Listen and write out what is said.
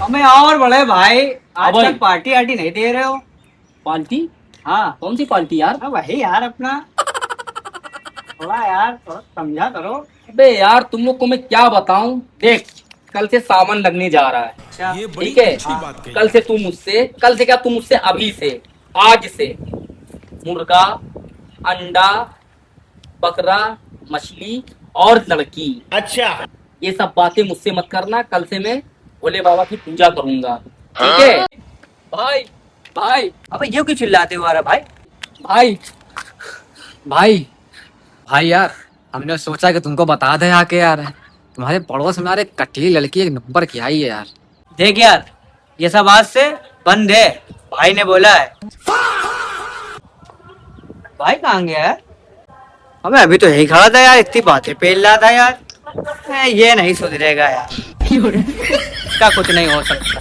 हमें और बड़े भाई भाई। आजकल पार्टी आर्टी नहीं दे रहे हो। पार्टी? हाँ कौन सी पार्टी यार? वही यार अपना थोड़ा यार थोड़ा समझा करो। अबे यार तुम लोग को मैं क्या बताऊं, देख कल से सावन लगने जा रहा है। अच्छा ये बड़ी ठीक है, अच्छी बात कही कल से तू मुझसे, कल से क्या तू मुझसे, अभी से, आज से मुर्गा, अंडा, बकरा, मछली और लड़की, अच्छा। ये सब बातें मुझसे मत करना। कल से मैं भोले बाबा की पूजा करूंगा, ठीक है? भाई, भाई, अबे ये क्यों चिल्लाते हो यार भाई। भाई, भाई भाई यार, हमने सोचा कि तुमको बता दे आके यार, तुम्हारे पड़ोस में यार एक कटली लड़की एक नंबर की आई है यार। देख यार ये सब आज से बंद है, भाई ने बोला है। भाई कहाँ गया यार? अबे अभी तो यही खड़ा था यार, इतनी बातें पेल रहा था यार। ये नहीं सुधरेगा यार। इसका कुछ नहीं हो सकता।